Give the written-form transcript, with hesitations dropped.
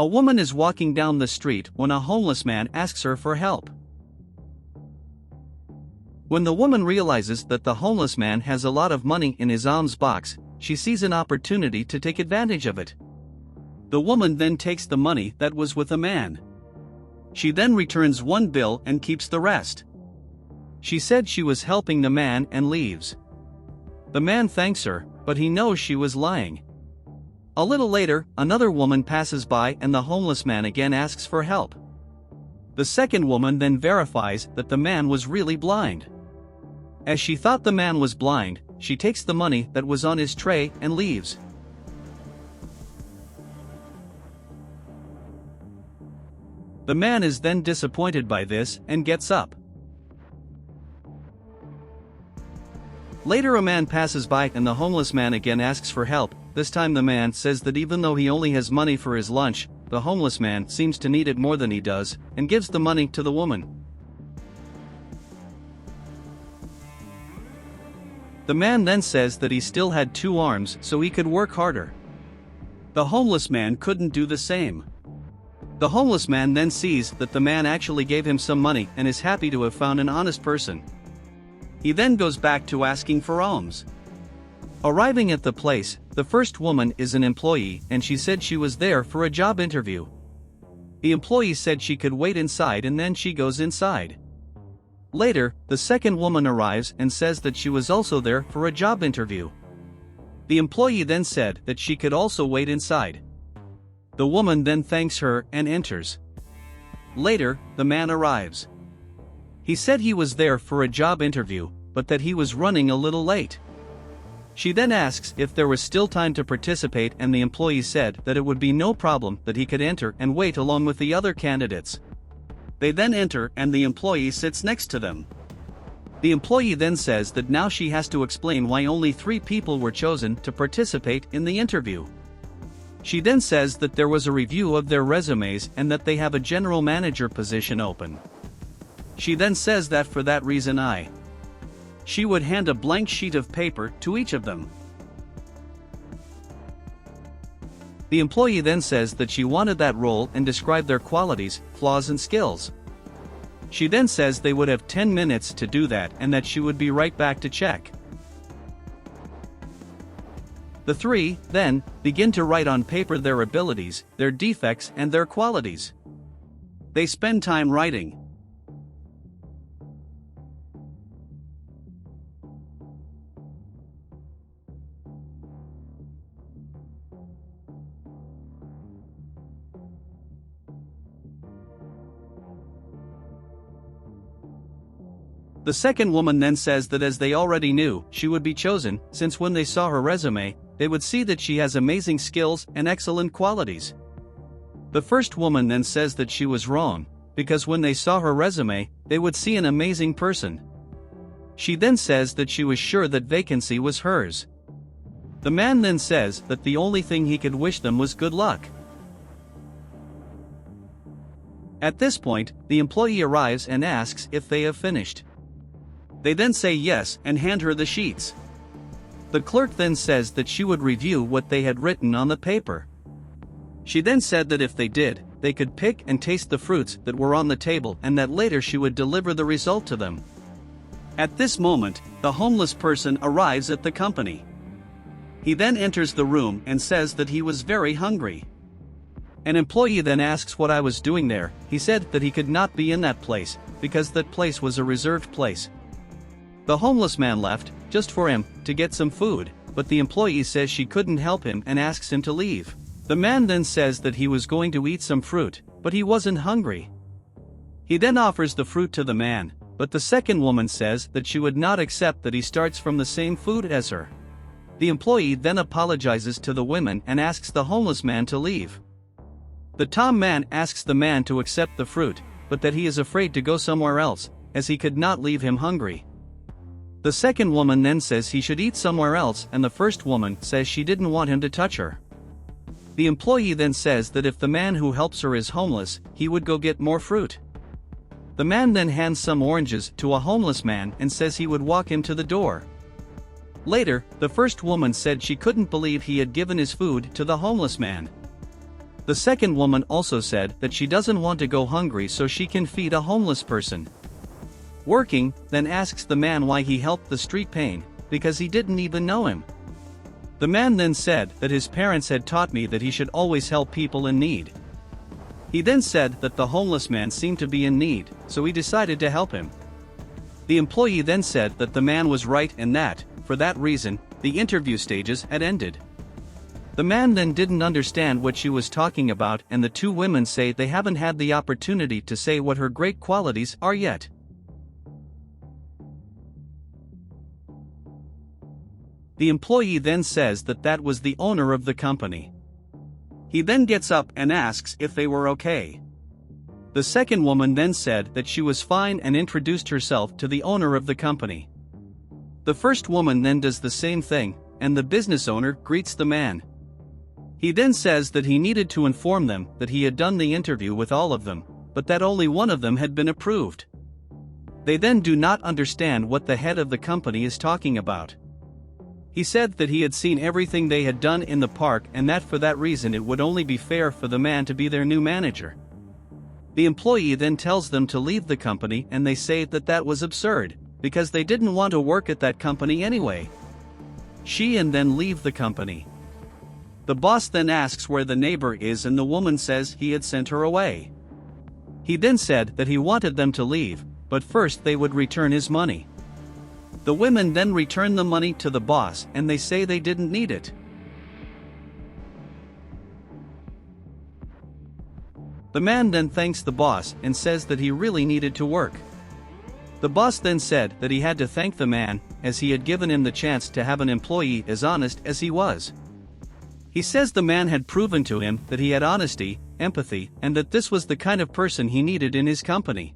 A woman is walking down the street when a homeless man asks her for help. When the woman realizes that the homeless man has a lot of money in his alms box, she sees an opportunity to take advantage of it. The woman then takes the money that was with the man. She then returns one bill and keeps the rest. She said she was helping the man and leaves. The man thanks her, but he knows she was lying. A little later, another woman passes by and the homeless man again asks for help. The second woman then verifies that the man was really blind. As she thought the man was blind, she takes the money that was on his tray and leaves. The man is then disappointed by this and gets up. Later a man passes by and the homeless man again asks for help. This time the man says that even though he only has money for his lunch, the homeless man seems to need it more than he does, and gives the money to the woman. The man then says that he still had 2 arms so he could work harder. The homeless man couldn't do the same. The homeless man then sees that the man actually gave him some money and is happy to have found an honest person. He then goes back to asking for alms. Arriving at the place, the first woman is an employee and she said she was there for a job interview. The employee said she could wait inside and then she goes inside. Later, the second woman arrives and says that she was also there for a job interview. The employee then said that she could also wait inside. The woman then thanks her and enters. Later, the man arrives. He said he was there for a job interview, but that he was running a little late. She then asks if there was still time to participate and the employee said that it would be no problem, that he could enter and wait along with the other candidates. They then enter and the employee sits next to them. The employee then says that now she has to explain why only 3 people were chosen to participate in the interview. She then says that there was a review of their resumes and that they have a general manager position open. She then says that for that reason she would hand a blank sheet of paper to each of them. The employee then says that she wanted that role and described their qualities, flaws and skills. She then says they would have 10 minutes to do that and that she would be right back to check. The 3, then, begin to write on paper their abilities, their defects and their qualities. They spend time writing. The second woman then says that as they already knew, she would be chosen, since when they saw her resume, they would see that she has amazing skills and excellent qualities. The first woman then says that she was wrong, because when they saw her resume, they would see an amazing person. She then says that she was sure that vacancy was hers. The man then says that the only thing he could wish them was good luck. At this point, the employee arrives and asks if they have finished. They then say yes and hand her the sheets. The clerk then says that she would review what they had written on the paper. She then said that if they did, they could pick and taste the fruits that were on the table and that later she would deliver the result to them. At this moment, the homeless person arrives at the company. He then enters the room and says that he was very hungry. An employee then asks what I was doing there. He said that he could not be in that place, because that place was a reserved place. The homeless man left, just for him, to get some food, but the employee says she couldn't help him and asks him to leave. The man then says that he was going to eat some fruit, but he wasn't hungry. He then offers the fruit to the man, but the second woman says that she would not accept that he starts from the same food as her. The employee then apologizes to the women and asks the homeless man to leave. The Tom man asks the man to accept the fruit, but that he is afraid to go somewhere else, as he could not leave him hungry. The second woman then says he should eat somewhere else and the first woman says she didn't want him to touch her. The employee then says that if the man who helps her is homeless, he would go get more fruit. The man then hands some oranges to a homeless man and says he would walk him to the door. Later, the first woman said she couldn't believe he had given his food to the homeless man. The second woman also said that she doesn't want to go hungry so she can feed a homeless person. Working then asks the man why he helped the street pain, because he didn't even know him. The man then said that his parents had taught me that he should always help people in need. He then said that the homeless man seemed to be in need, so he decided to help him. The employee then said that the man was right and that, for that reason, the interview stages had ended. The man then didn't understand what she was talking about, and the two women say they haven't had the opportunity to say what her great qualities are yet. The employee then says that that was the owner of the company. He then gets up and asks if they were okay. The second woman then said that she was fine and introduced herself to the owner of the company. The first woman then does the same thing, and the business owner greets the man. He then says that he needed to inform them that he had done the interview with all of them, but that only one of them had been approved. They then do not understand what the head of the company is talking about. He said that he had seen everything they had done in the park and that for that reason it would only be fair for the man to be their new manager. The employee then tells them to leave the company and they say that that was absurd, because they didn't want to work at that company anyway. She and then leave the company. The boss then asks where the neighbor is and the woman says he had sent her away. He then said that he wanted them to leave, but first they would return his money. The women then return the money to the boss and they say they didn't need it. The man then thanks the boss and says that he really needed to work. The boss then said that he had to thank the man, as he had given him the chance to have an employee as honest as he was. He says the man had proven to him that he had honesty, empathy, and that this was the kind of person he needed in his company.